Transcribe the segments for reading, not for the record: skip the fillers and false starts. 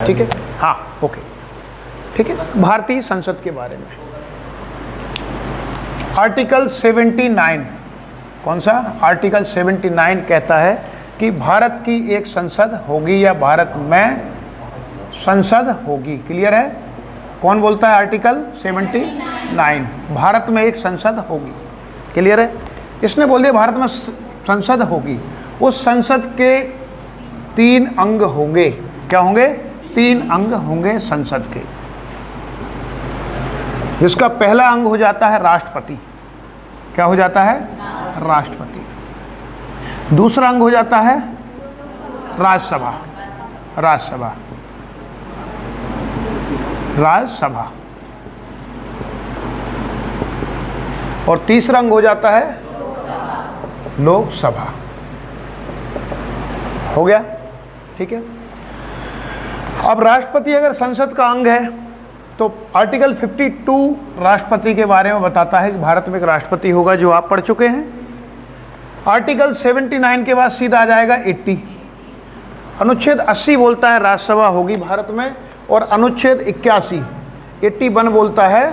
ठीक है, हाँ ओके, ठीक है। भारतीय संसद के बारे में आर्टिकल 79, कौन सा आर्टिकल 79 कहता है कि भारत की एक संसद होगी या भारत में संसद होगी। क्लियर है? कौन बोलता है आर्टिकल 79? भारत में एक संसद होगी। क्लियर है? इसने बोल दिया भारत में संसद होगी। उस संसद के 3 अंग होंगे। क्या होंगे? 3 अंग होंगे संसद के, जिसका पहला अंग हो जाता है राष्ट्रपति। क्या हो जाता है? राष्ट्रपति। दूसरा अंग हो जाता है राज्यसभा। राज्यसभा, राज्यसभा। और तीसरा अंग हो जाता है लोकसभा। हो गया? ठीक है। अब राष्ट्रपति अगर संसद का अंग है तो आर्टिकल 52 राष्ट्रपति के बारे में बताता है कि भारत में एक राष्ट्रपति होगा, जो आप पढ़ चुके हैं। आर्टिकल 79 के बाद सीधा आ जाएगा 80। अनुच्छेद 80 बोलता है राज्यसभा होगी भारत में, और अनुच्छेद 81 बोलता है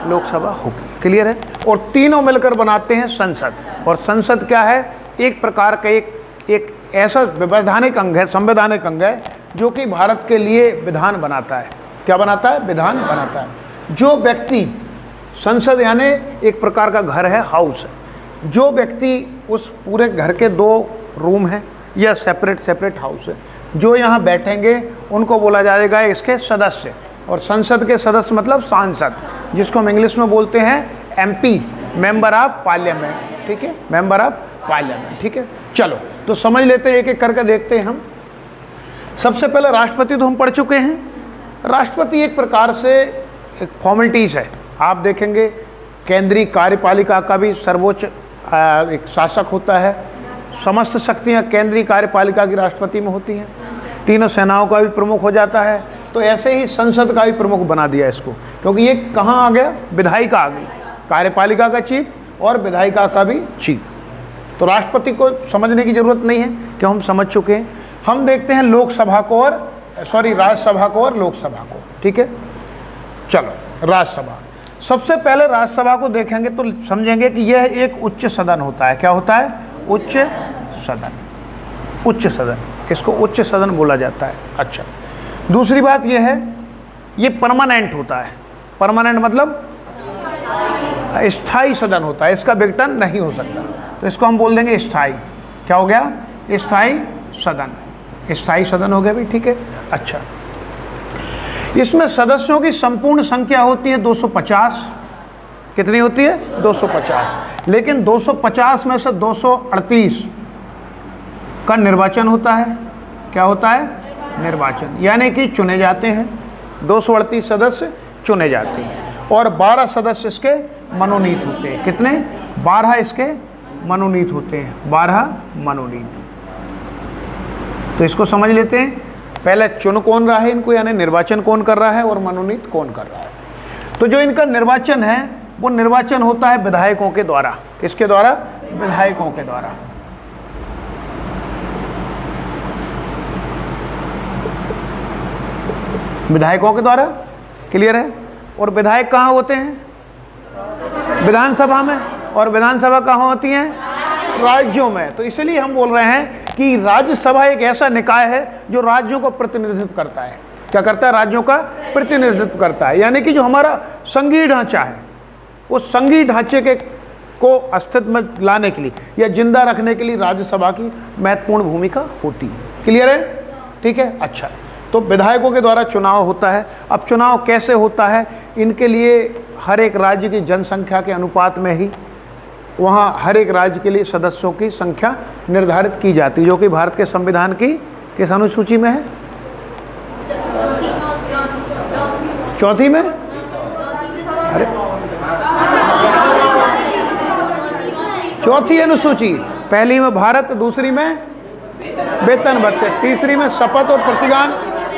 लोकसभा होगी। क्लियर है? और तीनों मिलकर बनाते हैं संसद। और संसद क्या है? एक प्रकार का एक ऐसा वैधानिक अंग है, संवैधानिक अंग है, जो कि भारत के लिए विधान बनाता है। क्या बनाता है? विधान बनाता है। जो व्यक्ति, संसद यानी एक प्रकार का घर है, हाउस है। जो व्यक्ति उस पूरे घर के 2 रूम हैं या सेपरेट हाउस है, जो यहाँ बैठेंगे उनको बोला जाएगा इसके सदस्य। और संसद के सदस्य मतलब सांसद, जिसको हम इंग्लिश में बोलते हैं MP, मेंबर ऑफ पार्लियामेंट। ठीक है, मेंबर ऑफ पार्लियामेंट। ठीक है, चलो तो समझ लेते हैं, एक एक करके देखते हैं हम। सबसे पहले राष्ट्रपति तो हम पढ़ चुके हैं। राष्ट्रपति एक प्रकार से एक फॉर्मेलिटीज़ है। आप देखेंगे केंद्रीय कार्यपालिका का भी सर्वोच्च एक शासक होता है। समस्त शक्तियां केंद्रीय कार्यपालिका की राष्ट्रपति में होती हैं। तीनों सेनाओं का भी प्रमुख हो जाता है। तो ऐसे ही संसद का भी प्रमुख बना दिया इसको, क्योंकि ये कहाँ आ गया? विधायिका आ गई। कार्यपालिका का चीफ और विधायिका का भी चीफ। तो राष्ट्रपति को समझने की जरूरत नहीं है, क्यों हम समझ चुके हैं। हम देखते हैं लोकसभा को और राज्यसभा को और लोकसभा को। ठीक है, चलो राज्यसभा। सबसे पहले राज्यसभा को देखेंगे तो समझेंगे कि यह एक उच्च सदन होता है। क्या होता है? उच्च सदन। उच्च सदन, इसको उच्च सदन बोला जाता है। अच्छा, दूसरी बात यह है, ये परमानेंट होता है। परमानेंट मतलब स्थायी सदन होता है, इसका विघटन नहीं हो सकता। तो इसको हम बोल देंगे स्थायी। क्या हो गया? स्थायी सदन। स्थायी सदन हो गया भी। ठीक है, अच्छा। इसमें सदस्यों की संपूर्ण संख्या होती है 250। कितनी होती है? 250। लेकिन 250 में से 238 का निर्वाचन होता है। क्या होता है? निर्वाचन, यानी कि चुने जाते हैं। 238 सदस्य चुने जाते हैं और 12 सदस्य इसके मनोनीत होते हैं। कितने? 12 इसके मनोनीत होते हैं। 12 मनोनीत। तो इसको समझ लेते हैं। पहले चुन कौन रहा है इनको, यानी निर्वाचन कौन कर रहा है, और मनोनीत कौन कर रहा है। तो जो इनका निर्वाचन है वो निर्वाचन होता है विधायकों के द्वारा। किसके द्वारा? विधायकों के द्वारा। विधायकों के द्वारा। क्लियर है? और विधायक कहाँ होते हैं? विधानसभा में। और विधानसभा कहाँ होती है? राज्यों में। तो इसलिए हम बोल रहे हैं कि राज्यसभा एक ऐसा निकाय है जो राज्यों को प्रतिनिधित्व करता है। क्या करता है? राज्यों का प्रतिनिधित्व करता है। यानी कि जो हमारा संघीय ढांचा है, उस संघीय ढांचे को अस्तित्व में लाने के लिए या जिंदा रखने के लिए राज्यसभा की महत्वपूर्ण भूमिका होती है। क्लियर है? ठीक है, अच्छा। तो विधायकों के द्वारा चुनाव होता है। अब चुनाव कैसे होता है? इनके लिए हर एक राज्य की जनसंख्या के अनुपात में ही वहाँ हर एक राज्य के लिए सदस्यों की संख्या निर्धारित की जाती है, जो कि भारत के संविधान की किस अनुसूची में है? चौथी में। अरे चौथी अनुसूची। पहली में भारत, दूसरी में वेतन भत्ते, तीसरी में शपथ और प्रतिज्ञान,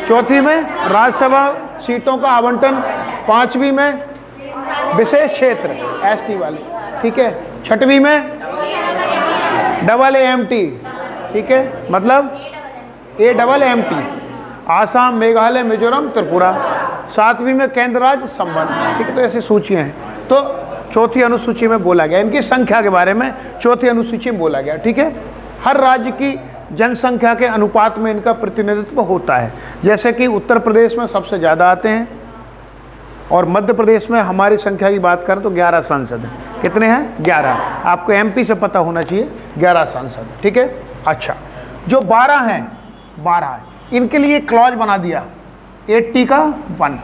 चौथी में राज्यसभा सीटों का आवंटन, 5वीं में विशेष क्षेत्र ST वाले। ठीक है, 6वीं में AAMT। ठीक है, मतलब AAMT। आसाम, मेघालय, मिजोरम, त्रिपुरा। 7वीं में केंद्र राज्य संबंध। ठीक है, तो ऐसी सूचियाँ हैं। तो चौथी अनुसूची में बोला गया, इनकी संख्या के बारे में चौथी अनुसूची में बोला गया। ठीक है, हर राज्य की जनसंख्या के अनुपात में इनका प्रतिनिधित्व होता है। जैसे कि उत्तर प्रदेश में सबसे ज़्यादा आते हैं, और मध्य प्रदेश में हमारी संख्या की बात करें तो 11 सांसद हैं। कितने हैं? 11। आपको एमपी से पता होना चाहिए, 11 सांसद। ठीक है, अच्छा, जो 12 हैं, 12 है, इनके लिए क्लॉज बना दिया 80 का 1,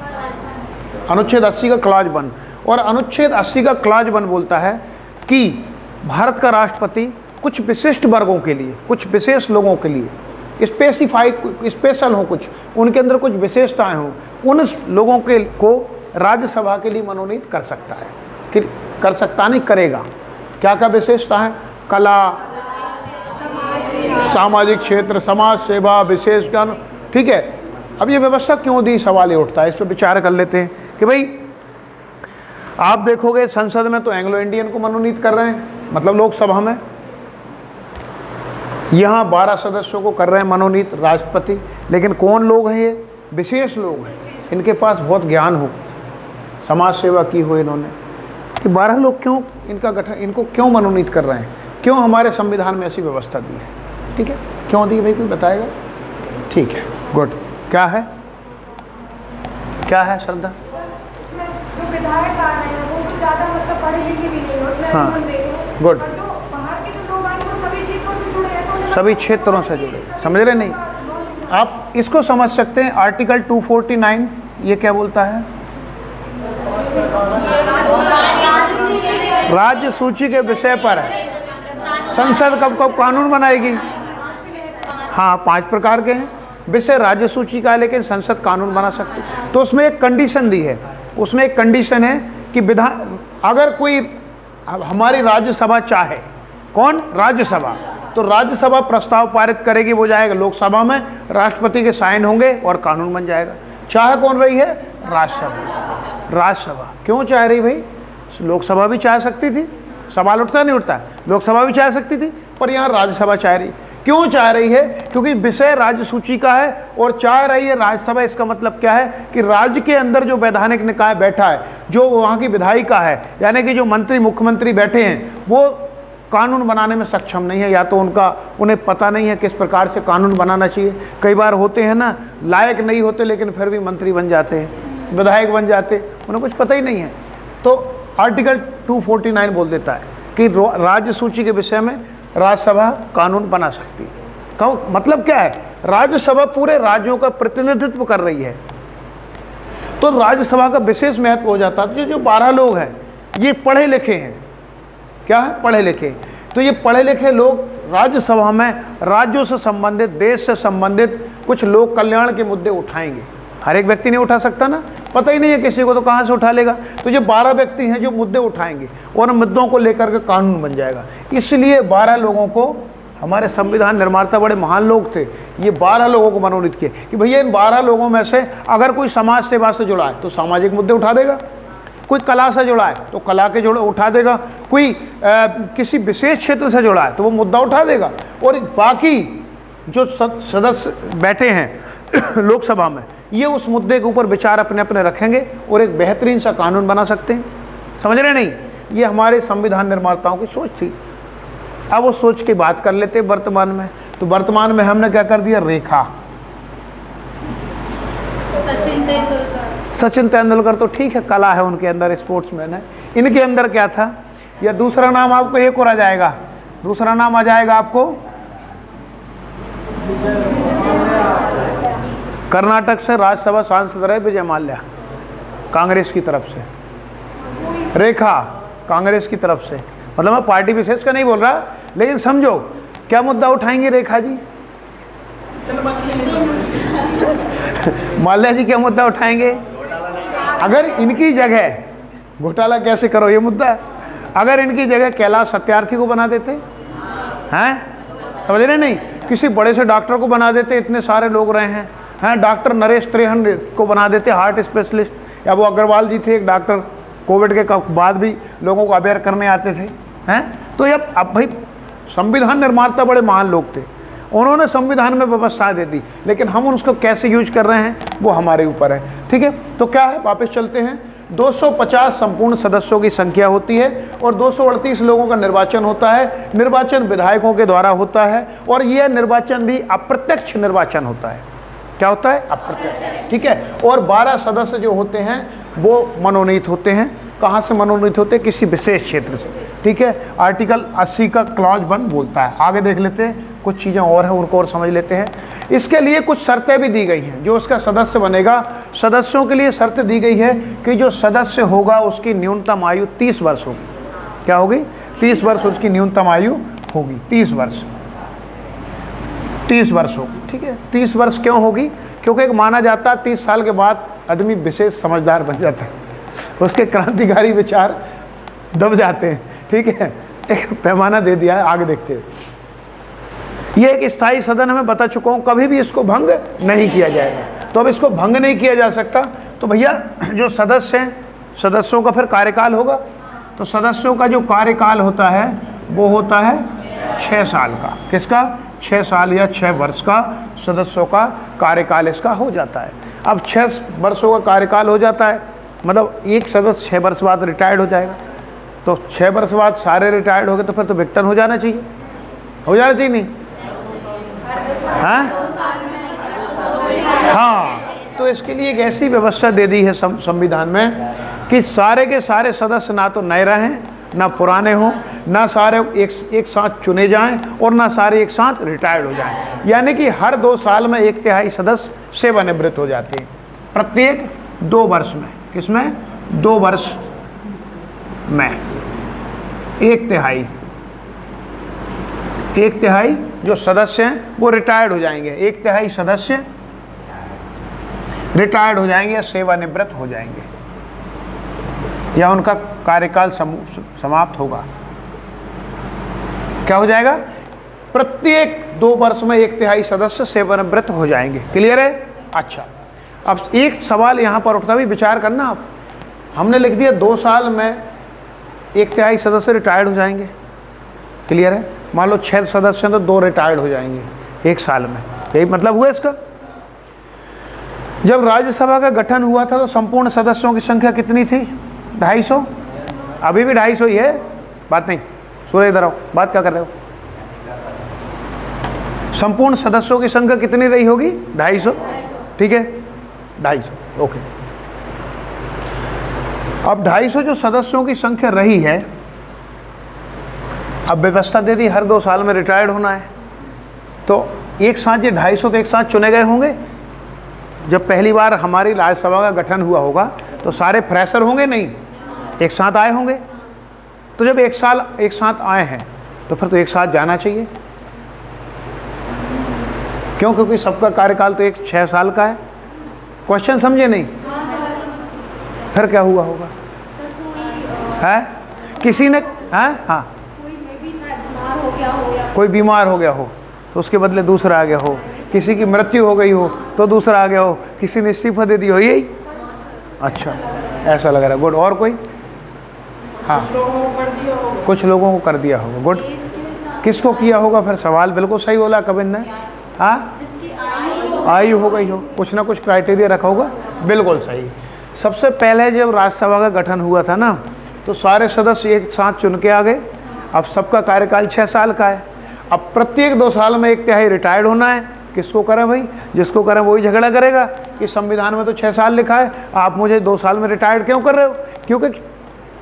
अनुच्छेद 80 का क्लॉज 1। और अनुच्छेद 80 का क्लॉज 1 बोलता है कि भारत का राष्ट्रपति कुछ विशिष्ट वर्गों के लिए, कुछ विशेष लोगों के लिए स्पेशल हो, कुछ उनके अंदर कुछ विशेषताएं हों, उन लोगों के को राज्यसभा के लिए मनोनीत कर सकता है। कि कर सकता नहीं, करेगा। क्या क्या विशेषता है? कला, सामाजिक क्षेत्र, समाज सेवा, विशेष ज्ञान। ठीक है, अब ये व्यवस्था क्यों दी, सवाल ये उठता है। इस पर विचार कर लेते हैं कि भाई आप देखोगे संसद में तो एंग्लो इंडियन को मनोनीत कर रहे हैं, मतलब लोकसभा में यहाँ 12 सदस्यों को कर रहे हैं मनोनीत राष्ट्रपति। लेकिन कौन लोग हैं ये? विशेष लोग हैं, इनके पास बहुत ज्ञान हो, समाज सेवा की हो इन्होंने। कि 12 लोग क्यों इनका गठन, इनको क्यों मनोनीत कर रहे हैं? क्यों हमारे संविधान में ऐसी व्यवस्था दी है? ठीक है, क्यों दी भाई, कोई बताएगा? ठीक है, गुड। क्या है, क्या है श्रद्धा? जो विधायक आ रहे हैं वो तो ज़्यादा मतलब पढ़े लिखे भी नहीं होते, हाँ, गुड। और जो बाहर के जो लोग आए वो सभी क्षेत्रों से जुड़े हैं, तो सभी क्षेत्रों से जुड़े, समझ रहे नहीं? आप इसको समझ सकते हैं, आर्टिकल 249 ये क्या बोलता है? राज्य सूची के विषय पर संसद कब कब कानून बनाएगी? हाँ, 5 प्रकार के हैं विषय राज्य सूची का, लेकिन संसद कानून बना सकती। तो उसमें एक कंडीशन दी है, उसमें एक कंडीशन है कि विधान, अगर कोई हमारी राज्यसभा चाहे, कौन? राज्यसभा, तो राज्यसभा प्रस्ताव पारित करेगी, वो जाएगा लोकसभा में, राष्ट्रपति के साइन होंगे और कानून बन जाएगा। चाह कौन रही है? राज्यसभा। राज्यसभा क्यों चाह रही भाई? लोकसभा भी चाह सकती थी, सवाल उठता नहीं उठता? लोकसभा भी चाह सकती थी, पर यहाँ राज्यसभा चाह रही। क्यों चाह रही है? क्योंकि विषय राज्य सूची का है और चाह रही है राज्यसभा। इसका मतलब क्या है कि राज्य के अंदर जो वैधानिक निकाय बैठा है, जो वहाँ की विधायिका है, यानी कि जो मंत्री मुख्यमंत्री बैठे हैं, वो कानून बनाने में सक्षम नहीं है, या तो उन्हें पता नहीं है किस प्रकार से कानून बनाना चाहिए। कई बार होते हैं ना, लायक नहीं होते लेकिन फिर भी मंत्री बन जाते हैं, विधायक बन जाते, उन्हें कुछ पता ही नहीं है। तो आर्टिकल 249 बोल देता है कि राज्य सूची के विषय में राज्यसभा कानून बना सकती है। मतलब क्या है? राज्यसभा पूरे राज्यों का प्रतिनिधित्व कर रही है, तो राज्यसभा का विशेष महत्व हो जाता है। जो 12 लोग हैं ये पढ़े लिखे हैं। क्या है? पढ़े लिखे। तो ये पढ़े लिखे लोग राज्यसभा में राज्यों से संबंधित, देश से संबंधित कुछ लोक कल्याण के मुद्दे उठाएंगे। हर एक व्यक्ति नहीं उठा सकता ना, पता ही नहीं है किसी को, तो कहाँ से उठा लेगा? तो ये 12 व्यक्ति हैं जो मुद्दे उठाएंगे और उन मुद्दों को लेकर के कानून बन जाएगा। इसलिए 12 लोगों को, हमारे संविधान निर्माता बड़े महान लोग थे, ये 12 लोगों को मनोनीत किए कि भैया इन 12 लोगों में से अगर कोई समाज सेवा से जुड़ा है तो सामाजिक मुद्दे उठा देगा, कोई कला से जुड़ा है तो कला के जुड़े उठा देगा, कोई किसी विशेष क्षेत्र से जुड़ा है तो वो मुद्दा उठा देगा, और बाकी जो सदस्य बैठे हैं लोकसभा में ये उस मुद्दे के ऊपर विचार अपने अपने रखेंगे और एक बेहतरीन सा कानून बना सकते हैं। समझ रहे नहीं? ये हमारे संविधान निर्माताओं की सोच थी। अब वो सोच की बात कर लेते वर्तमान में। तो वर्तमान में हमने क्या कर दिया? रेखा। सचिन तेंदुलकर तो ठीक है, कला है उनके अंदर, स्पोर्ट्समैन है। इनके अंदर क्या था? या दूसरा नाम आपको एक और आ जाएगा, दूसरा नाम आ जाएगा आपको कर्नाटक से राज्यसभा सांसद रहे विजय माल्या, कांग्रेस की तरफ से। रेखा कांग्रेस की तरफ से, मतलब मैं पार्टी विशेष का नहीं बोल रहा, लेकिन समझो क्या मुद्दा उठाएंगी रेखा जी? माल्या जी क्या मुद्दा उठाएंगे? अगर इनकी जगह, घोटाला कैसे करो ये मुद्दा है, अगर इनकी जगह कैलाश सत्यार्थी को बना देते हैं, समझ रहे नहीं, किसी बड़े से डॉक्टर को बना देते, इतने सारे लोग रहे हैं, डॉक्टर नरेश त्रेहन को बना देते हार्ट स्पेशलिस्ट, या वो अग्रवाल जी थे एक डॉक्टर, कोविड के बाद भी लोगों को अवेयर करने आते थे, हैं? तो अब भाई संविधान निर्माता बड़े महान लोग थे उन्होंने संविधान में व्यवस्था दे दी, लेकिन हम उसको कैसे यूज कर रहे हैं वो हमारे ऊपर है। ठीक है, तो क्या है, वापस चलते हैं। 250 संपूर्ण सदस्यों की संख्या होती है और 238 लोगों का निर्वाचन होता है। निर्वाचन विधायकों के द्वारा होता है और यह निर्वाचन भी अप्रत्यक्ष निर्वाचन होता है। क्या होता है? अप्रत्यक्ष। ठीक है, और 12 सदस्य जो होते हैं वो मनोनीत होते हैं। कहाँ से मनोनीत होते हैं? किसी विशेष क्षेत्र से। ठीक है, आर्टिकल 80 का क्लॉज 1 बोलता है। आगे देख लेते हैं, कुछ चीज़ें और हैं उनको और समझ लेते हैं। इसके लिए कुछ शर्तें भी दी गई हैं। जो उसका सदस्य बनेगा, सदस्यों के लिए शर्त दी गई है कि जो सदस्य होगा उसकी न्यूनतम आयु 30 वर्ष होगी। क्या होगी? 30 वर्ष उसकी न्यूनतम आयु होगी। 30 वर्ष होगी। ठीक है, 30 वर्ष क्यों होगी? क्योंकि एक माना जाता है 30 साल के बाद आदमी विशेष समझदार बन जाता है, उसके क्रांतिकारी विचार दब जाते हैं। ठीक है, एक पैमाना दे दिया है, आगे देखते हैं। ये एक स्थायी सदन है, मैं बता चुका हूँ, कभी भी इसको भंग नहीं किया जाएगा। तो अब इसको भंग नहीं किया जा सकता, तो भैया जो सदस्य हैं, सदस्यों का फिर कार्यकाल होगा। तो सदस्यों का जो कार्यकाल होता है वो होता है 6 साल का। किसका? 6 साल या 6 वर्ष का सदस्यों का कार्यकाल इसका हो जाता है। अब 6 वर्षों का कार्यकाल हो जाता है, मतलब एक सदस्य 6 वर्ष बाद रिटायर्ड हो जाएगा। तो 6 वर्ष बाद सारे रिटायर्ड हो गए, तो फिर तो विघटन हो जाना चाहिए। हो जाना चाहिए नहीं? हाँ, तो इसके लिए एक ऐसी व्यवस्था दे दी है संविधान में कि सारे के सारे सदस्य ना तो नए रहें, ना पुराने हों, ना सारे एक साथ चुने जाएं और ना सारे एक साथ रिटायर्ड हो जाएं। यानी कि हर 2 साल में 1/3 सदस्य सेवानिवृत्त हो जाते हैं, प्रत्येक 2 वर्ष में। किसमें? 2 वर्ष में 1/3 जो सदस्य हैं वो रिटायर्ड हो जाएंगे। 1/3 सदस्य रिटायर्ड हो जाएंगे या सेवानिवृत्त हो जाएंगे या उनका कार्यकाल समाप्त होगा। क्या हो जाएगा? प्रत्येक 2 वर्ष में 1/3 सदस्य सेवानिवृत्त हो जाएंगे। क्लियर है? अच्छा, अब एक सवाल यहाँ पर उठता भी, विचार करना आप। हमने लिख दिया 2 साल में 1/3 सदस्य रिटायर्ड हो जाएंगे। क्लियर है? मान लो 6 सदस्य हैं तो 2 रिटायर्ड हो जाएंगे 1 साल में। यही मतलब हुआ इसका। जब राज्यसभा का गठन हुआ था तो संपूर्ण सदस्यों की संख्या कितनी थी? 250। अभी भी 250 ही है, बात नहीं। सूर्य इधर आओ, बात क्या कर रहे हो? संपूर्ण सदस्यों की संख्या कितनी रही होगी? 250। ठीक है, 250। ओके, अब 250 जो सदस्यों की संख्या रही है, अब व्यवस्था दे दी हर 2 साल में रिटायर्ड होना है। तो एक साथ ये 250 तो एक साथ चुने गए होंगे। जब पहली बार हमारी राज्यसभा का गठन हुआ होगा तो सारे फ्रेशर होंगे नहीं, एक साथ आए होंगे। तो जब एक साल एक साथ आए हैं तो फिर तो एक साथ जाना चाहिए। क्यों? क्योंकि सबका कार्यकाल तो एक 6 साल का है। क्वेश्चन समझे नहीं? फिर क्या हुआ होगा? है किसी ने हाँ कोई बीमार हो गया हो तो उसके बदले दूसरा आ गया हो, किसी की मृत्यु हो गई हो तो दूसरा आ गया हो, किसी ने इस्तीफा दे दिया हो। यही? अच्छा, ऐसा लग रहा है। गुड। और कोई? हाँ, कुछ लोगों को कर दिया होगा। गुड। किसको किया होगा? फिर सवाल बिल्कुल सही बोला कविन ने। हाँ, आयु हो गई हो, कुछ ना कुछ क्राइटेरिया रखा होगा। बिल्कुल सही। सबसे पहले जब राज्यसभा का गठन हुआ था ना, तो सारे सदस्य एक साथ चुन के आ गए। अब सबका कार्यकाल 6 साल का है। अब प्रत्येक 2 साल में 1/3 रिटायर्ड होना है। किसको करें भाई? जिसको करें वही झगड़ा करेगा कि संविधान में तो 6 साल लिखा है, आप मुझे 2 साल में रिटायर्ड क्यों कर रहे हो? क्योंकि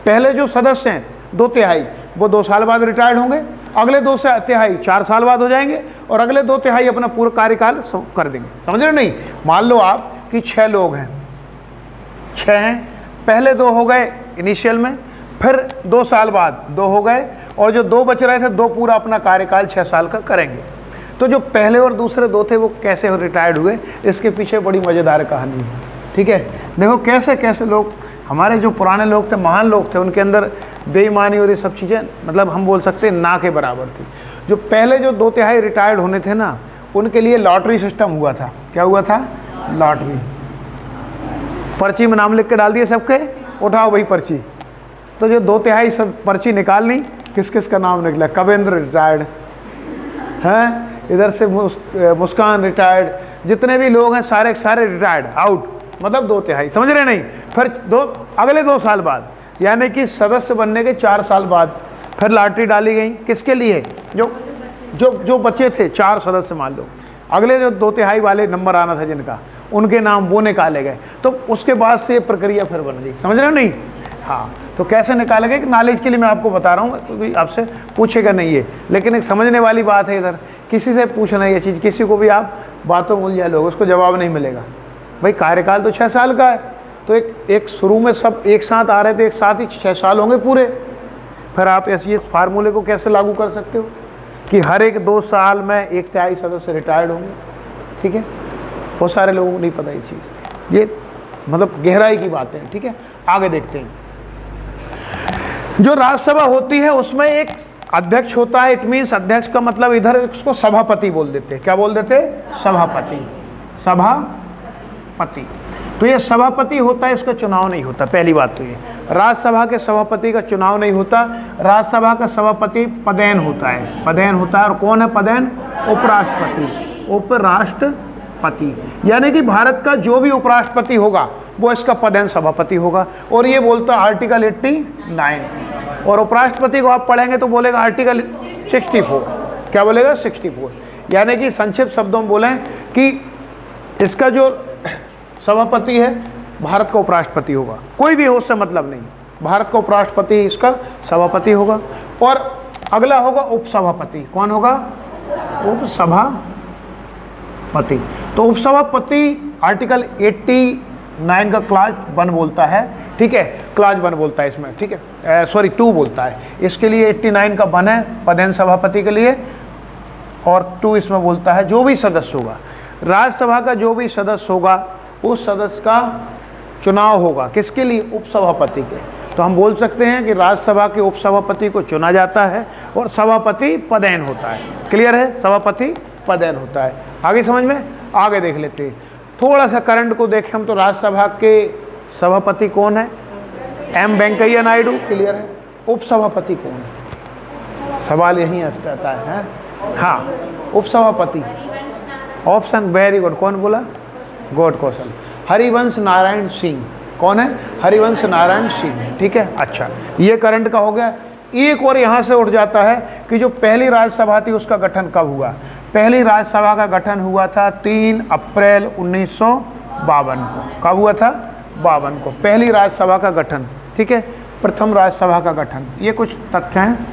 पहले जो सदस्य हैं 2/3 वो 2 साल बाद रिटायर्ड होंगे, अगले 2/3 4 साल बाद हो जाएंगे और अगले 2/3 अपना पूरा कार्यकाल कर देंगे। समझ रहे नहीं? मान लो आप कि 6 लोग हैं, 6 हैं, पहले 2 हो गए इनिशियल में, फिर 2 साल बाद 2 हो गए और जो 2 बच रहे थे 2 पूरा अपना कार्यकाल 6 साल का करेंगे। तो जो पहले और दूसरे 2 थे वो कैसे रिटायर्ड हुए, इसके पीछे बड़ी मज़ेदार कहानी है। ठीक है, देखो कैसे कैसे लोग, हमारे जो पुराने लोग थे, महान लोग थे, उनके अंदर बेईमानी और ये सब चीज़ें मतलब हम बोल सकते हैं ना के बराबर थी। जो पहले जो 2/3 रिटायर्ड होने थे ना, उनके लिए लॉटरी सिस्टम हुआ था। क्या हुआ था? लॉटरी। पर्ची में नाम लिख के डाल दिए सबके, उठाओ वही पर्ची। तो जो 2/3 सब पर्ची निकालनी, किस किस का नाम निकला? कवेंद्र रिटायर्ड हैं, इधर से मुस्कान रिटायर्ड, जितने भी लोग हैं सारे सारे रिटायर्ड, आउट, मतलब 2/3, समझ रहे नहीं। फिर अगले 2 साल बाद, यानी कि सदस्य बनने के 4 साल बाद फिर लॉटरी डाली गई, किसके लिए? जो बचे थे 4 सदस्य, मान लो अगले जो 2/3 वाले नंबर आना था जिनका, उनके नाम वो निकाले गए, तो उसके बाद से ये प्रक्रिया फिर बन गई, समझ रहे हो नहीं? हाँ, तो कैसे निकाले गए, नॉलेज के लिए मैं आपको बता रहा हूँ, क्योंकि आपसे पूछेगा नहीं ये, लेकिन एक समझने वाली बात है। इधर किसी से पूछना ये चीज़, किसी को भी आप बातों में उलझा लोगे, उसको जवाब नहीं मिलेगा। भाई कार्यकाल तो 6 साल का है, तो एक शुरू में सब एक साथ आ रहे थे, एक साथ ही 6 साल होंगे पूरे। फिर आप ऐसे इस फार्मूले को कैसे लागू कर सकते हो कि हर एक 2 साल में 1/3 सदस्य रिटायर्ड होंगे? ठीक है, बहुत सारे लोगों को नहीं पता ये चीज़, ये मतलब गहराई की बातें हैं। ठीक है, आगे देखते हैं। जो राज्यसभा होती है उसमें एक अध्यक्ष होता है, इट मीन्स अध्यक्ष का मतलब इधर उसको सभापति बोल देते हैं। क्या बोल देते हैं? सभापति, सभापति। तो ये सभापति होता है, इसका चुनाव नहीं होता। पहली बात तो ये, राज्यसभा के सभापति का चुनाव नहीं होता। राज्यसभा का सभापति पदेन होता है, पदेन होता है। और कौन है पदेन? उपराष्ट्रपति, उपराष्ट्रपति। यानी कि भारत का जो भी उपराष्ट्रपति होगा वो इसका पदेन सभापति होगा। और ये बोलता है आर्टिकल 89, और उपराष्ट्रपति को आप पढ़ेंगे तो बोलेगा आर्टिकल 64। क्या बोलेगा? 64। यानी कि संक्षिप्त शब्दों में बोलें कि इसका जो सभापति है भारत का उपराष्ट्रपति होगा, कोई भी हो उससे मतलब नहीं, भारत का उपराष्ट्रपति इसका सभापति होगा। और अगला होगा उपसभापति। कौन होगा? उपसभापति। तो उपसभापति आर्टिकल 89 का क्लास 1 बोलता है। ठीक है, क्लास 1 बोलता है इसमें। ठीक है, सॉरी 2 बोलता है। इसके लिए 89 का 1 है पदेन सभापति के लिए, और 2 इसमें बोलता है जो भी सदस्य होगा, राज्यसभा का जो भी सदस्य होगा उस सदस्य का चुनाव होगा। किसके लिए? उपसभापति के। तो हम बोल सकते हैं कि राज्यसभा के उपसभापति को चुना जाता है और सभापति पदेन होता है। क्लियर है? सभापति पदेन होता है। आगे समझ में? आगे देख लेते हैं। थोड़ा सा करंट को देखें हम तो राज्यसभा के सभापति कौन है? एम वेंकैया नायडू। क्लियर है? उपसभापति कौन है? सवाल यही आता है। हाँ, उपसभापति ऑप्शन वेरी गुड। कौन बोला? Good question. हरिवंश नारायण सिंह। कौन है? हरिवंश नारायण सिंह। ठीक है, अच्छा, ये करंट का हो गया। एक और यहाँ से उठ जाता है कि जो पहली राज्यसभा थी उसका गठन कब हुआ? पहली राज्यसभा का गठन हुआ था 3 अप्रैल 1952 को। कब हुआ था? 52 को पहली राज्यसभा का गठन। ठीक है, प्रथम राज्यसभा का गठन। ये कुछ तथ्य हैं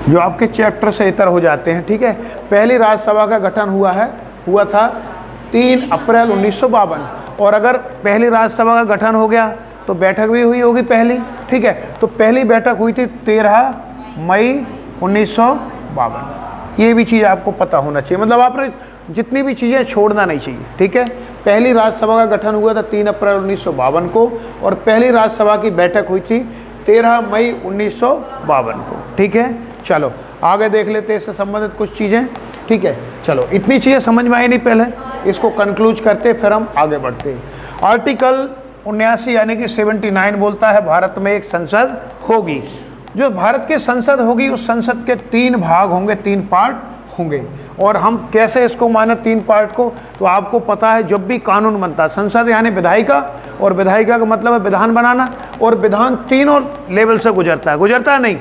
जो आपके चैप्टर से इतर हो जाते हैं। ठीक है, पहली राज्यसभा का गठन हुआ था 3 अप्रैल 1952। और अगर पहली राज्यसभा का गठन हो गया तो बैठक भी हुई होगी पहली। ठीक है, तो पहली बैठक हुई थी 13 मई 1952। ये भी चीज़ आपको पता होना चाहिए, मतलब आपने जितनी भी चीज़ें छोड़ना नहीं चाहिए। ठीक है, पहली राज्यसभा का गठन हुआ था 3 अप्रैल 1952 को, और पहली राज्यसभा की बैठक हुई थी 13 मई 1952 को। ठीक है, चलो आगे देख लेते हैं इससे संबंधित कुछ चीज़ें। ठीक है, चलो इतनी चीज़ें समझ में आई नहीं, पहले इसको कंक्लूज करते फिर हम आगे बढ़ते हैं। आर्टिकल 79 यानी कि 79 बोलता है भारत में एक संसद होगी। जो भारत की संसद होगी उस संसद के 3 भाग होंगे, 3 पार्ट होंगे। और हम कैसे इसको माने 3 पार्ट को? तो आपको पता है जब भी कानून बनता है, संसद यानी विधायिका, और विधायिका का मतलब है विधान बनाना, और विधान 3 लेवल से गुजरता है नहीं।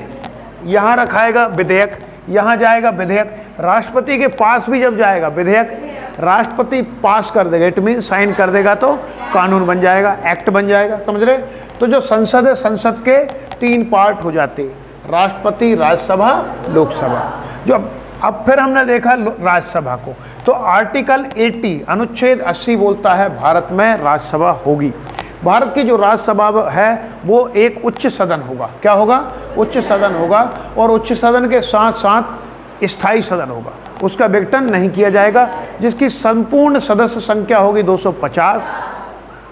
यहाँ रखाएगा विधेयक, यहाँ जाएगा विधेयक, राष्ट्रपति के पास भी जब जाएगा विधेयक, राष्ट्रपति पास कर देगा, इट मीन साइन कर देगा तो कानून बन जाएगा, एक्ट बन जाएगा। समझ रहे? तो जो संसद है, संसद के 3 पार्ट हो जाते हैं, राष्ट्रपति, राज्यसभा, लोकसभा। जो अब फिर हमने देखा राज्यसभा को, तो आर्टिकल 80 अनुच्छेद 80 बोलता है भारत में राज्यसभा होगी। भारत की जो राज्यसभा है वो एक उच्च सदन होगा। क्या होगा? उच्च सदन होगा। और उच्च सदन के साथ साथ स्थायी सदन होगा, उसका विघटन नहीं किया जाएगा, जिसकी संपूर्ण सदस्य संख्या होगी 250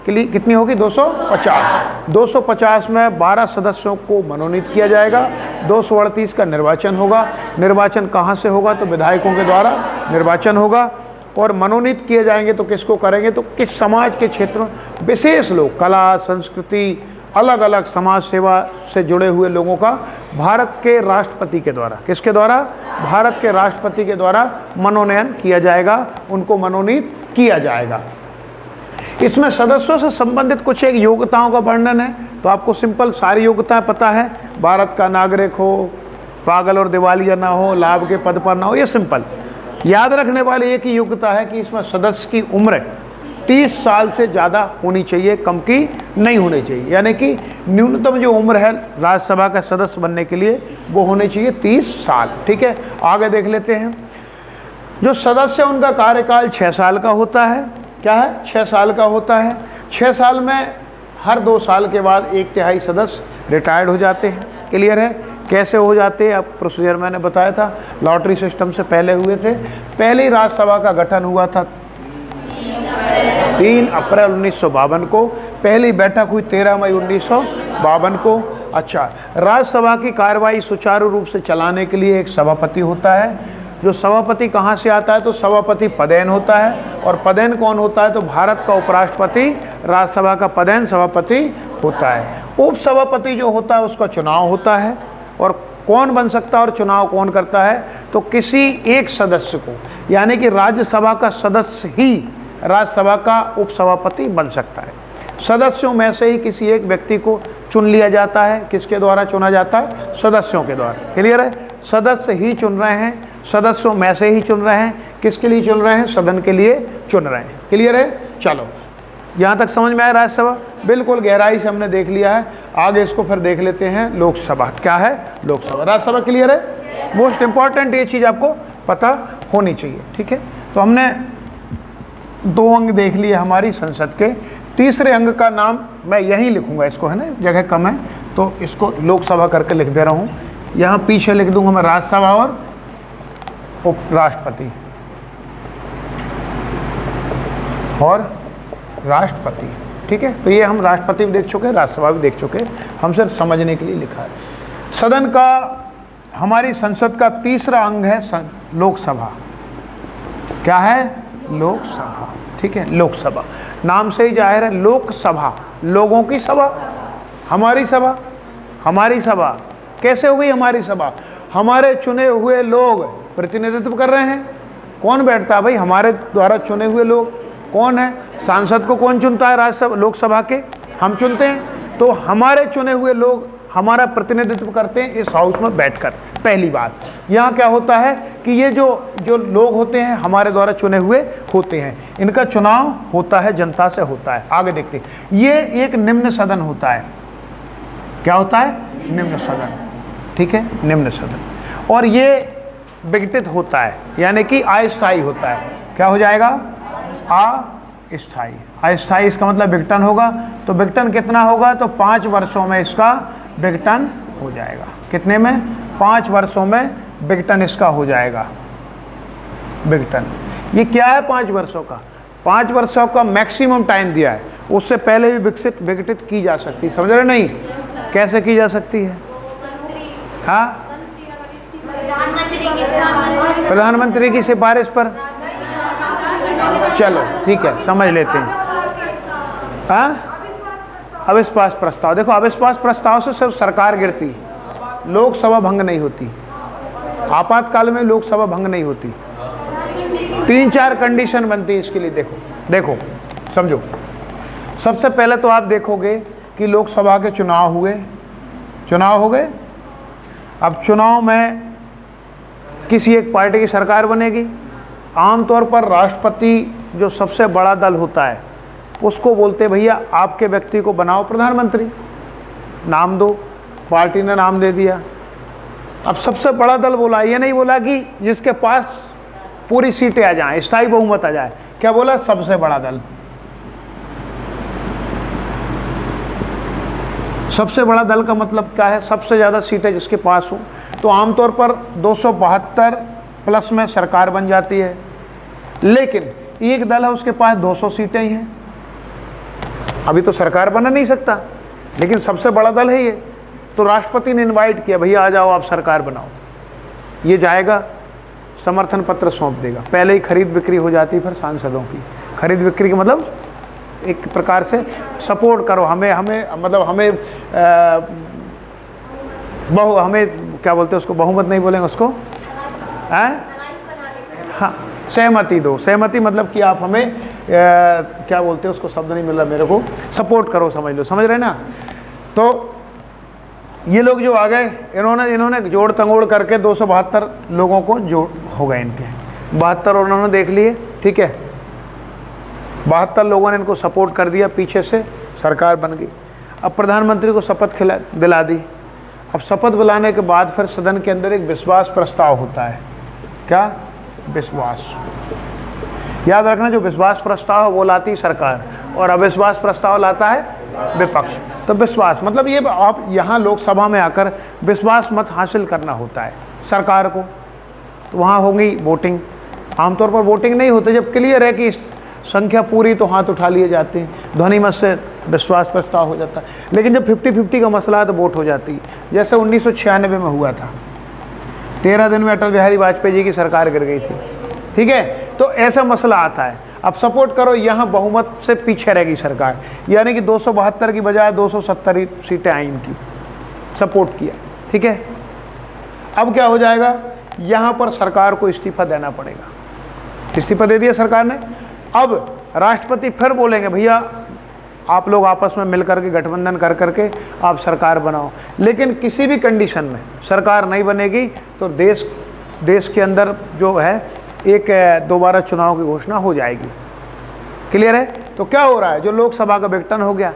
के लिए। कितनी होगी? 250। 250 में 12 सदस्यों को मनोनीत किया जाएगा। 238 का निर्वाचन होगा। निर्वाचन कहाँ से होगा? तो विधायकों के द्वारा निर्वाचन होगा। और मनोनीत किए जाएंगे तो किसको करेंगे? तो किस समाज के क्षेत्र में विशेष लोग, कला, संस्कृति अलग अलग समाज सेवा से जुड़े हुए लोगों का भारत के राष्ट्रपति के द्वारा, किसके द्वारा? भारत के राष्ट्रपति के द्वारा मनोनयन किया जाएगा, उनको मनोनीत किया जाएगा। इसमें सदस्यों से संबंधित कुछ एक योग्यताओं का वर्णन है, तो आपको सिंपल सारी योग्यताएं पता है। भारत का नागरिक हो, पागल और दिवालिया ना हो, लाभ के पद पर ना हो, ये सिंपल। याद रखने वाली एक ही योग्यता है कि इसमें सदस्य की उम्र 30 साल से ज़्यादा होनी चाहिए, कम की नहीं होनी चाहिए। यानी कि न्यूनतम जो उम्र है राज्यसभा का सदस्य बनने के लिए वो होनी चाहिए 30 साल। ठीक है, आगे देख लेते हैं। जो सदस्य उनका कार्यकाल 6 साल का होता है। क्या है? 6 साल का होता है। 6 साल में हर 2 साल के बाद 1/3 सदस्य रिटायर्ड हो जाते हैं। क्लियर है? कैसे हो जाते हैं? अब प्रोसीजर मैंने बताया था, लॉटरी सिस्टम से पहले हुए थे। पहली राज्यसभा का गठन हुआ था 3 अप्रैल 1952 को। पहली बैठक हुई 13 मई 1952 को। अच्छा, राज्यसभा की कार्यवाही सुचारू रूप से चलाने के लिए एक सभापति होता है। जो सभापति कहाँ से आता है? तो सभापति पदेन होता है। और पदेन कौन होता है? तो भारत का उपराष्ट्रपति राज्यसभा का पदेन सभापति होता है। उपसभापति जो होता है उसका चुनाव होता है। और कौन बन सकता है और चुनाव कौन करता है? तो किसी एक सदस्य को, यानी कि राज्यसभा का सदस्य ही राज्यसभा का उपसभापति बन सकता है। सदस्यों में से ही किसी एक व्यक्ति को चुन लिया जाता है। किसके द्वारा चुना जाता है? सदस्यों के द्वारा। क्लियर है? सदस्य ही चुन रहे हैं, सदस्यों में से ही चुन रहे हैं। किसके लिए चुन रहे हैं? सदन के लिए चुन रहे हैं। क्लियर है? चलो, यहाँ तक समझ में आया राज्यसभा? बिल्कुल गहराई से हमने देख लिया है। आगे इसको फिर देख लेते हैं लोकसभा। क्या है? लोकसभा। राज्यसभा क्लियर है? मोस्ट इंपॉर्टेंट ये चीज़ आपको पता होनी चाहिए। ठीक है, तो हमने 2 अंग देख लिए हमारी संसद के। तीसरे अंग का नाम मैं यहीं लिखूंगा, इसको, है ना, जगह कम है तो इसको लोकसभा करके लिख दे रहा हूँ। यहाँ पीछे लिख दूंगा मैं राज्यसभा और उपराष्ट्रपति और राष्ट्रपति। ठीक है, तो ये हम राष्ट्रपति भी देख चुके हैं, राज्यसभा भी देख चुके हैं, हम सिर्फ समझने के लिए लिखा है। सदन का, हमारी संसद का तीसरा अंग है लोकसभा। क्या है? लोकसभा। ठीक है, लोकसभा नाम से ही जाहिर है, लोकसभा, लोगों की सभा। हमारी सभा, हमारी सभा कैसे हो गई? हमारी सभा, हमारे चुने हुए लोग प्रतिनिधित्व कर रहे हैं। कौन बैठता है भाई? हमारे द्वारा चुने हुए लोग। कौन है? सांसद को कौन चुनता है? राज्यसभा, लोकसभा के हम चुनते हैं। तो हमारे चुने हुए लोग हमारा प्रतिनिधित्व करते हैं इस हाउस में बैठकर। पहली बात, यहाँ क्या होता है कि ये जो लोग होते हैं हमारे द्वारा चुने हुए होते हैं, इनका चुनाव होता है, जनता से होता है। आगे देखते हैं, ये एक निम्न सदन होता है। क्या होता है? निम्न सदन। ठीक है, निम्न सदन। और ये विघटित होता है, यानी कि अस्थायी होता है। क्या हो जाएगा? अस्थायी। अस्थायी इसका मतलब विघटन होगा। तो विघटन कितना होगा? तो 5 वर्षों में इसका विघटन हो जाएगा। कितने में? 5 वर्षों में विघटन इसका हो जाएगा। विघटन ये क्या है? 5 वर्षों का। 5 वर्षों का मैक्सिमम टाइम दिया है, उससे पहले भी विघटित की जा सकती है। समझ रहे नहीं? कैसे की जा सकती है? हाँ, प्रधानमंत्री की सिफारिश पर। चलो ठीक है, समझ लेते हैं। हाँ, अविश्वास प्रस्ताव। देखो, अविश्वास प्रस्ताव से सिर्फ सरकार गिरती, लोकसभा भंग नहीं होती। आपातकाल में लोकसभा भंग नहीं होती। 3-4 कंडीशन बनती है इसके लिए। देखो समझो। सबसे पहले तो आप देखोगे कि लोकसभा के चुनाव हुए, चुनाव हो गए। अब चुनाव में किसी एक पार्टी की सरकार बनेगी। आमतौर पर राष्ट्रपति जो सबसे बड़ा दल होता है उसको बोलते भैया आपके व्यक्ति को बनाओ प्रधानमंत्री, नाम दो। पार्टी ने नाम दे दिया। अब सबसे बड़ा दल बोला, ये नहीं बोला कि जिसके पास पूरी सीटें आ जाएं, स्थायी बहुमत आ जाए। क्या बोला? सबसे बड़ा दल। सबसे बड़ा दल का मतलब क्या है? सबसे ज़्यादा सीटें जिसके पास हो। तो आमतौर पर 272 प्लस में सरकार बन जाती है। लेकिन एक दल है उसके पास 200 सीटें ही हैं, अभी तो सरकार बना नहीं सकता, लेकिन सबसे बड़ा दल है ये। तो राष्ट्रपति ने इनवाइट किया, भैया आ जाओ आप सरकार बनाओ। ये जाएगा, समर्थन पत्र सौंप देगा। पहले ही खरीद बिक्री हो जाती है फिर सांसदों की। खरीद बिक्री का मतलब एक प्रकार से सपोर्ट करो हमें, मतलब हमें हमें क्या बोलते हैं उसको, बहुमत नहीं बोलेंगे उसको, हाँ सहमति दो। सहमति मतलब कि आप हमें क्या बोलते हैं उसको, शब्द नहीं मिल रहा मेरे को, सपोर्ट करो, समझ लो, समझ रहे ना। तो ये लोग जो आ गए, इन्होंने जोड़ तंगोड़ करके 272 लोगों को जोड़ हो गए इनके, 72 उन्होंने देख लिए, ठीक है। 72 लोगों ने इनको सपोर्ट कर दिया, पीछे से सरकार बन गई। अब प्रधानमंत्री को शपथ दिला दी। अब शपथ दिलाने के बाद फिर सदन के अंदर एक विश्वास प्रस्ताव होता है। क्या? विश्वास। याद रखना, जो विश्वास प्रस्ताव वो लाती सरकार और अविश्वास प्रस्ताव लाता है विपक्ष। तो विश्वास मतलब ये आप यहाँ लोकसभा में आकर विश्वास मत हासिल करना होता है सरकार को, तो वहाँ होगी वोटिंग। आमतौर पर वोटिंग नहीं होती, जब क्लियर है कि संख्या पूरी तो हाथ उठा लिए जाते हैं, ध्वनि मत से विश्वास प्रस्ताव हो जाता है। लेकिन जब 50-50 का मसला है तो वोट हो जाती है, जैसे 1996 में हुआ था। 13 दिन में अटल बिहारी वाजपेयी जी की सरकार गिर गई थी, ठीक है। तो ऐसा मसला आता है। अब सपोर्ट करो, यहाँ बहुमत से पीछे रहेगी सरकार, यानी कि 272 की बजाय 270 सीटें आई इनकी, सपोर्ट किया, ठीक है। अब क्या हो जाएगा, यहाँ पर सरकार को इस्तीफा देना पड़ेगा। इस्तीफा दे दिया सरकार ने। अब राष्ट्रपति फिर बोलेंगे भैया आप लोग आपस में मिल करके गठबंधन कर करके आप सरकार बनाओ, लेकिन किसी भी कंडीशन में सरकार नहीं बनेगी तो देश के अंदर जो है एक दोबारा चुनाव की घोषणा हो जाएगी। क्लियर है? तो क्या हो रहा है, जो लोकसभा का विघटन हो गया,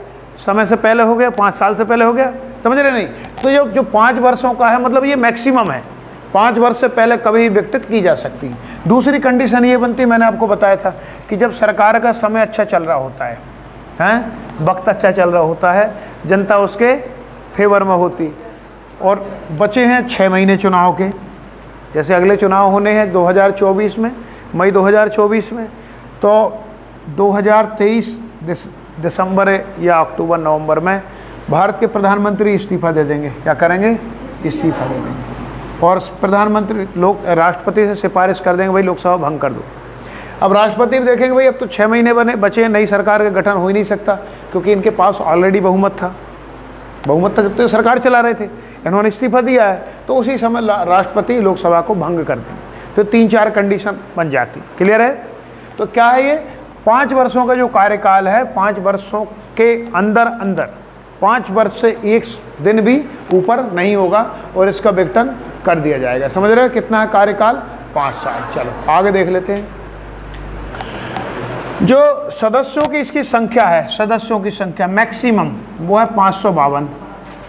समय से पहले हो गया, 5 साल से पहले हो गया, समझ रहे नहीं। तो जो 5 वर्षों का है, मतलब ये मैक्सिमम है, 5 वर्ष से पहले कभी विघटित की जा सकती है। दूसरी कंडीशन ये बनती, मैंने आपको बताया था कि जब सरकार का समय अच्छा चल रहा होता है, वक्त अच्छा चल रहा होता है, जनता उसके फेवर में होती, और बचे हैं 6 महीने चुनाव के, जैसे अगले चुनाव होने हैं 2024 में, मई 2024 में, तो 2023 दिसंबर या अक्टूबर नवंबर में भारत के प्रधानमंत्री इस्तीफा दे देंगे। क्या करेंगे? इस्तीफा दे देंगे, और प्रधानमंत्री राष्ट्रपति से सिफारिश कर देंगे भाई लोकसभा भंग कर दो। अब राष्ट्रपति भी देखेंगे भाई अब तो 6 महीने बचे, नई सरकार का गठन हो ही नहीं सकता, क्योंकि इनके पास ऑलरेडी बहुमत था जब तो सरकार चला रहे थे, इन्होंने इस्तीफा दिया है, तो उसी समय राष्ट्रपति लोकसभा को भंग कर देंगे। तो 3-4 कंडीशन बन जाती। क्लियर है? तो क्या है ये 5 वर्षों का जो कार्यकाल है, 5 वर्षों के अंदर 5 वर्ष से 1 दिन भी ऊपर नहीं होगा और इसका विघटन कर दिया जाएगा। समझ रहे हो कितना है कार्यकाल? 5 साल। चलो आगे देख लेते हैं। जो सदस्यों की इसकी संख्या है, सदस्यों की संख्या मैक्सिमम वो है 552।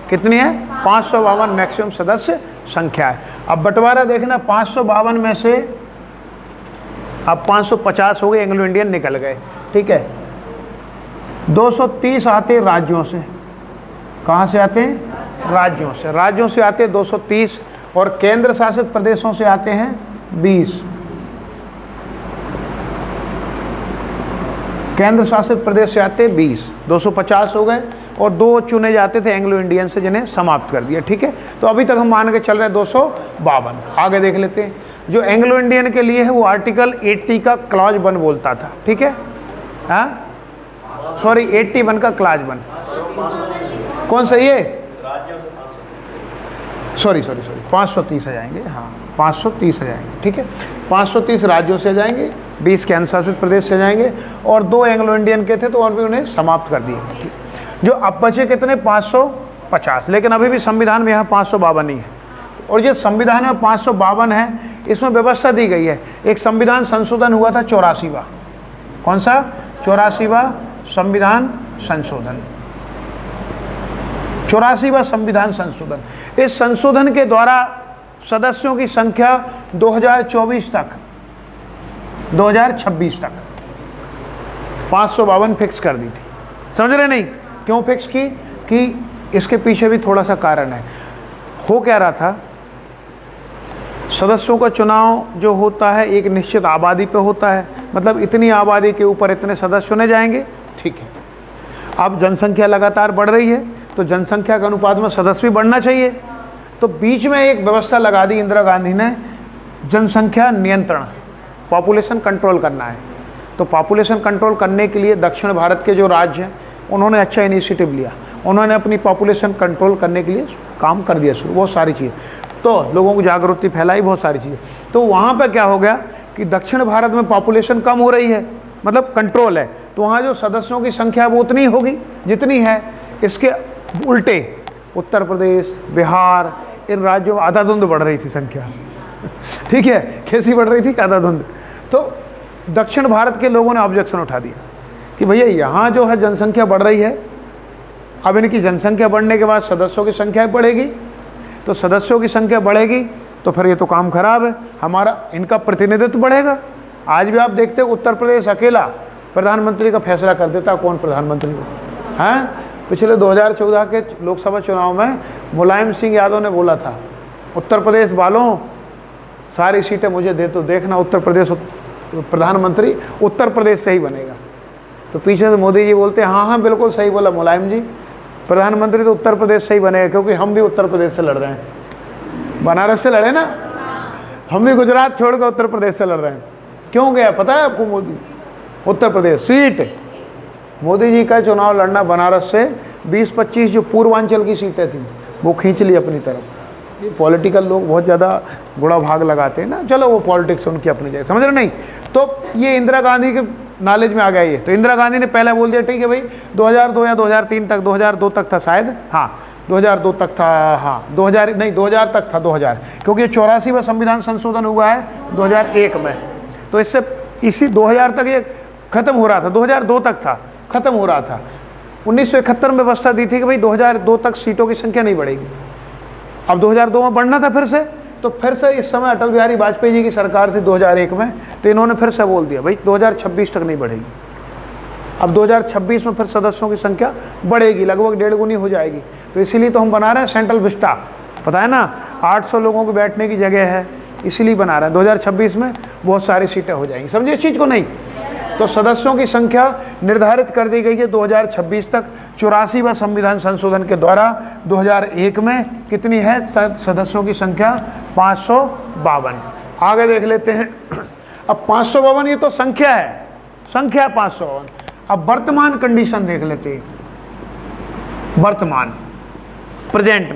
कितनी है? 552 मैक्सिमम सदस्य संख्या है। अब बंटवारा देखना, 552 में से अब 550 हो गए, एंग्लो इंडियन निकल गए, ठीक है। 230 आते राज्यों से। कहाँ से आते हैं? राज्यों से। राज्यों से आते हैं 230, और केंद्र शासित प्रदेशों से आते हैं 20। केंद्र शासित प्रदेश से आते 20, 250 हो गए, और 2 चुने जाते थे एंग्लो इंडियन से, जिन्हें समाप्त कर दिया, ठीक है। तो अभी तक हम मान के चल रहे हैं 252। आगे देख लेते हैं। जो एंग्लो इंडियन के लिए है वो आर्टिकल 80 का क्लॉज 1 बोलता था, ठीक है। हाँ सॉरी 81 का क्लॉज 1। कौन सा ये? सॉरी 530 आ जाएंगे, हाँ 530 आ जाएंगे, ठीक है। 530 राज्यों से जाएंगे, 20 केंद्र शासित प्रदेश से जाएंगे, और 2 एंग्लो इंडियन के थे तो और भी उन्हें समाप्त कर दिए। जो अब बचे कितने? 550। लेकिन अभी भी संविधान में यहाँ 552 ही है, और जो संविधान में 552 है, इसमें व्यवस्था दी गई है। एक संविधान संशोधन हुआ था 84वां। कौन सा? 84वां संविधान संशोधन। 84वां संविधान संशोधन। इस संशोधन के द्वारा सदस्यों की संख्या 2024 तक 2026 तक 552 फिक्स कर दी थी। समझ रहे नहीं? क्यों फिक्स की? कि इसके पीछे भी थोड़ा सा कारण है। हो क्या रहा था, सदस्यों का चुनाव जो होता है एक निश्चित आबादी पे होता है, मतलब इतनी आबादी के ऊपर इतने सदस्य चुने जाएंगे, ठीक है। अब जनसंख्या लगातार बढ़ रही है, तो जनसंख्या के अनुपात में सदस्य भी बढ़ना चाहिए। तो बीच में एक व्यवस्था लगा दी इंदिरा गांधी ने, जनसंख्या नियंत्रण, पॉपुलेशन कंट्रोल करना है। तो पॉपुलेशन कंट्रोल करने के लिए दक्षिण भारत के जो राज्य हैं उन्होंने अच्छा इनिशिएटिव लिया, उन्होंने अपनी पॉपुलेशन कंट्रोल करने के लिए काम कर दिया शुरू, बहुत सारी चीज़ें, तो लोगों को जागृति फैलाई, बहुत सारी चीज़ें। तो वहाँ पर क्या हो गया कि दक्षिण भारत में पॉपुलेशन कम हो रही है, मतलब कंट्रोल है, तो वहाँ जो सदस्यों की संख्या वो उतनी होगी जितनी है। इसके उल्टे उत्तर प्रदेश, बिहार, इन राज्यों में आधाधुंध बढ़ रही थी संख्या। ठीक है, कैसी बढ़ रही थी? आधाधुंध। तो दक्षिण भारत के लोगों ने ऑब्जेक्शन उठा दिया कि भैया यहाँ जो है जनसंख्या बढ़ रही है, अब इनकी जनसंख्या बढ़ने के बाद सदस्यों की संख्या बढ़ेगी, तो सदस्यों की संख्या बढ़ेगी तो फिर ये तो काम खराब है, हमारा इनका प्रतिनिधित्व बढ़ेगा। आज भी आप देखते हो उत्तर प्रदेश अकेला प्रधानमंत्री का फैसला कर देता, कौन प्रधानमंत्री हो हैं। पिछले 2014 के लोकसभा चुनाव में मुलायम सिंह यादव ने बोला था, उत्तर प्रदेश वालों सारी सीटें मुझे दे, तो देखना उत्तर प्रदेश प्रधानमंत्री उत्तर प्रदेश से ही बनेगा। तो पीछे से मोदी जी बोलते हैं हाँ हाँ बिल्कुल सही बोला मुलायम जी, प्रधानमंत्री तो उत्तर प्रदेश से ही बनेगा, क्योंकि हम भी उत्तर प्रदेश से लड़ रहे हैं, बनारस से लड़े ना, हम भी गुजरात छोड़कर उत्तर प्रदेश से लड़ रहे हैं। क्यों गया पता है आपको मोदी? उत्तर प्रदेश सीट, मोदी जी का चुनाव लड़ना बनारस से 20-25 जो पूर्वांचल की सीटें थी वो खींच ली अपनी तरफ। ये पॉलिटिकल लोग बहुत ज़्यादा गुड़ा भाग लगाते हैं ना, चलो वो पॉलिटिक्स उनकी अपनी जगह, समझ रहे नहीं। तो ये इंदिरा गांधी के नॉलेज में आ गया ये, तो इंदिरा गांधी ने पहले बोल दिया ठीक है भाई 2002 या 2003 तक, 2002 तक था शायद, हाँ 2002 तक था, हाँ 2000 तक था, 2000, क्योंकि 84वां संविधान संशोधन हुआ है 2001 में, तो इससे इसी 2000 तक ये खत्म हो रहा था, 2002 तक था, खत्म हो रहा था। 1971 में व्यवस्था दी थी कि भाई 2002 तक सीटों की संख्या नहीं बढ़ेगी, अब 2002 में बढ़ना था फिर से, तो फिर से इस समय अटल बिहारी वाजपेयी जी की सरकार थी 2001 में, तो इन्होंने फिर से बोल दिया भाई 2026 तक नहीं बढ़ेगी। अब 2026 में फिर सदस्यों की संख्या बढ़ेगी, लगभग 1.5 गुनी हो जाएगी। तो इसीलिए तो हम बना रहे हैं सेंट्रल विस्टा, पता है ना, 800 लोगों को बैठने की जगह है, इसीलिए बना रहे हैं। 2026 में बहुत सारी सीटें हो जाएंगी, समझिए इस चीज़ को नहीं। तो सदस्यों की संख्या निर्धारित कर दी गई है 2026 तक। 84वां संविधान संशोधन के द्वारा 2001 में कितनी है सदस्यों की संख्या? 552। आगे देख लेते हैं। अब 552 ये तो संख्या है, संख्या 552। अब वर्तमान कंडीशन देख लेते हैं। वर्तमान प्रेजेंट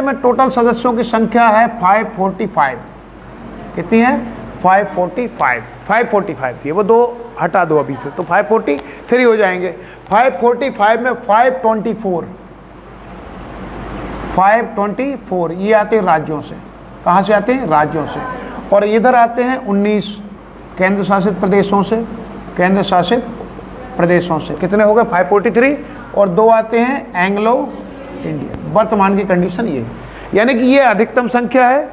में टोटल सदस्यों की संख्या है 545। कितनी है? 545 थी, वो 2 हटा दो अभी से, तो 543 हो जाएंगे। 545 में 524 ये आते हैं राज्यों से। कहाँ से आते हैं? राज्यों से। और इधर आते हैं 19 केंद्र शासित प्रदेशों से। कितने हो गए? 543, और 2 आते हैं एंग्लो इंडियन। वर्तमान की कंडीशन ये है, यानी कि ये अधिकतम संख्या है,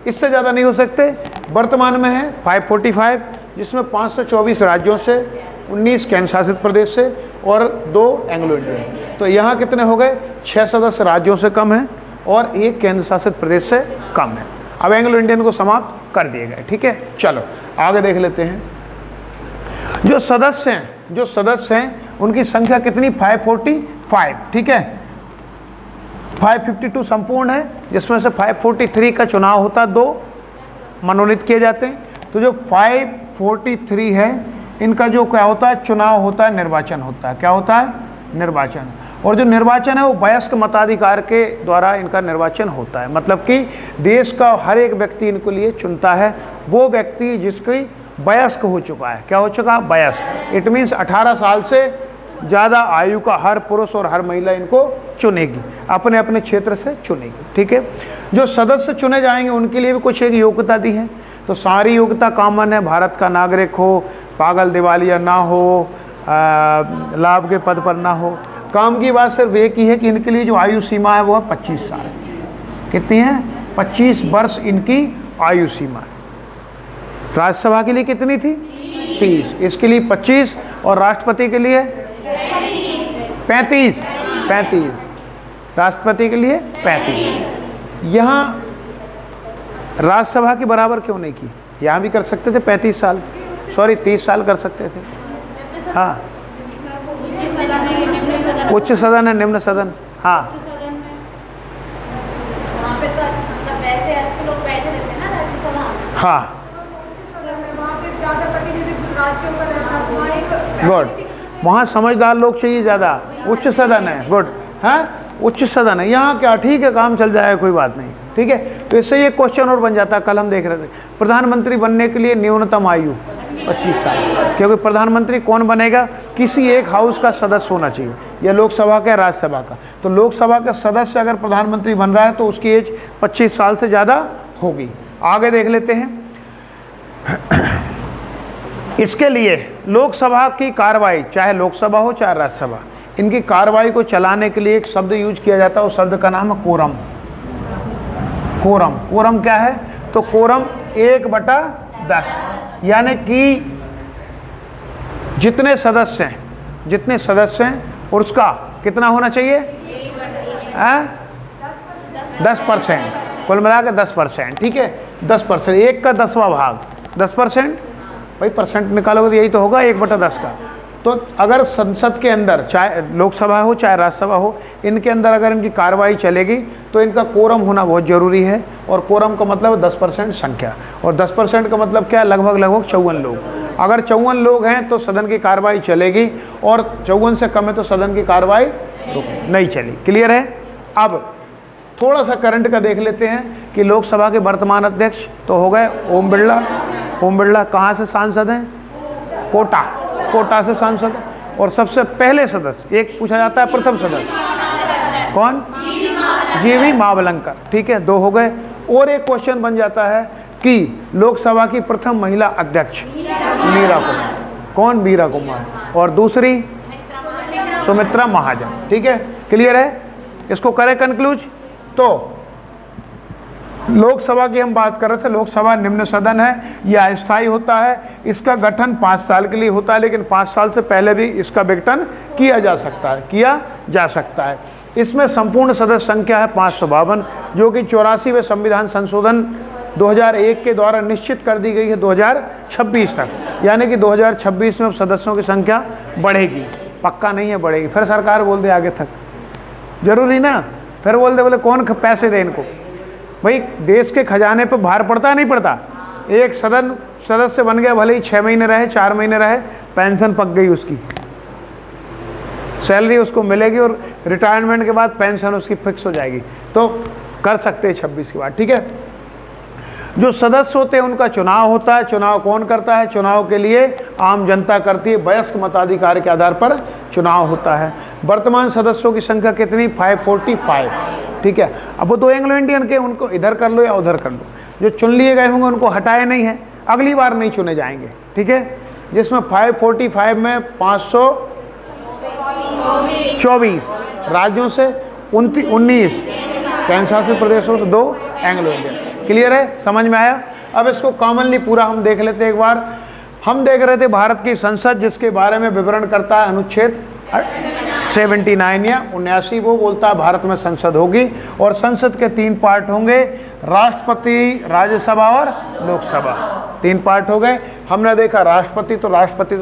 इससे ज़्यादा नहीं हो सकते। वर्तमान में है 545, जिसमें 524 राज्यों से, 19 केंद्र शासित प्रदेश से और 2 एंग्लो इंडियन। तो यहाँ कितने हो गए? 6 सदस्य राज्यों से कम है और 1 केंद्र शासित प्रदेश से कम है। अब एंग्लो इंडियन को समाप्त कर दिए गए। ठीक है, चलो आगे देख लेते हैं। जो सदस्य हैं उनकी संख्या कितनी? 545। ठीक है, 552 संपूर्ण है, जिसमें से 543 का चुनाव होता है, 2 मनोनीत किए जाते हैं। तो जो 543 है, इनका जो क्या होता है? चुनाव होता है, निर्वाचन होता है। क्या होता है? निर्वाचन। और जो निर्वाचन है वो वयस्क मताधिकार के द्वारा इनका निर्वाचन होता है। मतलब कि देश का हर एक व्यक्ति इनको लिए चुनता है, वो व्यक्ति जिसकी वयस्क हो चुका है। क्या हो चुका? वयस्क। इट मीन्स 18 साल से ज़्यादा आयु का हर पुरुष और हर महिला इनको चुनेगी, अपने अपने क्षेत्र से चुनेगी। ठीक है, जो सदस्य चुने जाएंगे उनके लिए भी कुछ एक योग्यता दी है। तो सारी योग्यता कॉमन है, भारत का नागरिक हो, पागल दिवालिया ना हो, लाभ के पद पर ना हो। काम की बात सिर्फ एक ही है कि इनके लिए जो आयु सीमा है वो है 25 साल। कितनी है? 25 वर्ष इनकी आयु सीमा है। राज्यसभा के लिए कितनी थी? 30। इसके लिए 25 और राष्ट्रपति के लिए 35। राष्ट्रपति के लिए 35। यहाँ राज्यसभा के बराबर क्यों नहीं की? यहाँ भी कर सकते थे 35 साल, सॉरी 30 साल कर सकते थे। हाँ, उच्च सदन है, निम्न सदन। हाँ, वहाँ पे तो मतलब ऐसे अच्छे लोग बैठे रहते हैं ना राज्यसभा में। हाँ, वहाँ पे ज़्यादा प्रतिनिधित्व राज्यों का रहता वहाँ एक गुड, वहाँ समझदार लोग चाहिए ज़्यादा, उच्च सदन है, गुड, हाँ उच्च सदन है। यहाँ क्या ठीक है, काम चल जाएगा, कोई बात नहीं, ठीक है। तो इससे ये क्वेश्चन और बन जाता है, कल हम देख रहे थे प्रधानमंत्री बनने के लिए न्यूनतम आयु 25 साल, क्योंकि प्रधानमंत्री कौन बनेगा, किसी एक हाउस का सदस्य होना चाहिए, या लोकसभा का या राज्यसभा का। तो लोकसभा का सदस्य अगर प्रधानमंत्री बन रहा है तो उसकी एज 25 साल से ज़्यादा होगी। आगे देख लेते हैं। इसके लिए लोकसभा की कार्रवाई, चाहे लोकसभा हो चाहे राज्यसभा, इनकी कार्रवाई को चलाने के लिए एक शब्द यूज किया जाता है, उस शब्द का नाम है कोरम। कोरम, कोरम क्या है, तो कोरम 1/10, यानी कि जितने सदस्य हैं और उसका कितना होना चाहिए, 10%, कुल मिला के 10%, ठीक है, 10%, 1 का 10वां भाग 10%, भाई परसेंट निकालोगे तो यही तो होगा 1/10 का। तो अगर संसद के अंदर, चाहे लोकसभा हो चाहे राज्यसभा हो, इनके अंदर अगर इनकी कार्रवाई चलेगी तो इनका कोरम होना बहुत ज़रूरी है। और कोरम का मतलब है 10% संख्या, और 10% का मतलब क्या है, लगभग 54 लोग। अगर 54 लोग हैं तो सदन की कार्रवाई चलेगी, और 54 से कम है तो सदन की कार्रवाई नहीं चली। क्लियर है। अब थोड़ा सा करंट का देख लेते हैं कि लोकसभा के वर्तमान अध्यक्ष तो हो गए ओम बिरला। ओम बिरला कहाँ से सांसद हैं, कोटा से सांसद। और सबसे पहले सदस्य एक पूछा जाता है, प्रथम सदस्य कौन, जीवी मावलंकर, ठीक है, 2 हो गए। और एक क्वेश्चन बन जाता है कि लोकसभा की प्रथम महिला अध्यक्ष मीरा कुमार, कौन, मीरा कुमार, और दूसरी सुमित्रा महाजन, ठीक है। क्लियर है, इसको करें कंक्लूज। तो लोकसभा की हम बात कर रहे थे, लोकसभा निम्न सदन है, यह अस्थायी होता है, इसका गठन 5 साल के लिए होता है, लेकिन 5 साल से पहले भी इसका विघटन किया जा सकता है। इसमें संपूर्ण सदस्य संख्या है 552, जो कि 84वें संविधान संशोधन 2001 के द्वारा निश्चित कर दी गई है 2026 तक, यानी कि 2026 में अब सदस्यों की संख्या बढ़ेगी, पक्का नहीं है बढ़ेगी। फिर सरकार बोल दे आगे तक, जरूरी ना, फिर बोल दे बोले कौन पैसे दे इनको। भाई देश के खजाने पर भार पड़ता नहीं पड़ता। एक सदस्य बन गया, भले ही 6 महीने रहे 4 महीने रहे, पेंशन पक गई, उसकी सैलरी उसको मिलेगी, और रिटायरमेंट के बाद पेंशन उसकी फिक्स हो जाएगी। तो कर सकते हैं 26 के बाद, ठीक है। जो सदस्य होते हैं उनका चुनाव होता है। चुनाव कौन करता है, चुनाव के लिए आम जनता करती है, वयस्क मताधिकार के आधार पर चुनाव होता है। वर्तमान सदस्यों की संख्या कितनी, 545, ठीक है। अब वो 2 एंग्लो इंडियन के, उनको इधर कर लो या उधर कर लो, जो चुन लिए गए होंगे उनको हटाए नहीं है, अगली बार नहीं चुने जाएंगे, ठीक है। जिसमें 545 में 524 राज्यों से, 19 केंद्र शासित प्रदेशों से, 2 एंग्लो इंडियन। क्लियर है, समझ में आया। अब इसको कॉमनली पूरा हम देख लेते हैं एक बार। हम देख रहे थे भारत की संसद, जिसके बारे में विवरण करता है अनुच्छेद 79 या 79, वो बोलता है भारत में संसद होगी, और संसद के 3 पार्ट होंगे, राष्ट्रपति, राज्यसभा और लोकसभा। 3 पार्ट हो गए। हमने देखा राष्ट्रपति तो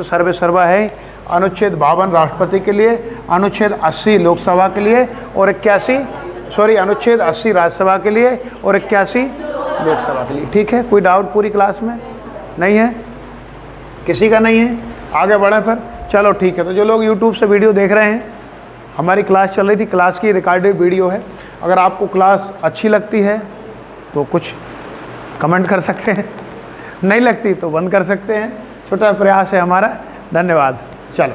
सर्वे सर्वा है। अनुच्छेद 52 राष्ट्रपति के लिए, अनुच्छेद 80 लोकसभा के लिए, और अनुच्छेद 80 राज्यसभा के लिए, और 81 लोकसभा के लिए, ठीक है। कोई डाउट पूरी क्लास में नहीं है, किसी का नहीं है, आगे बढ़ें फिर, चलो ठीक है। तो जो लोग YouTube से वीडियो देख रहे हैं, हमारी क्लास चल रही थी, क्लास की रिकॉर्डेड वीडियो है। अगर आपको क्लास अच्छी लगती है तो कुछ कमेंट कर सकते हैं, नहीं लगती तो बंद कर सकते हैं। छोटा प्रयास है हमारा। धन्यवाद।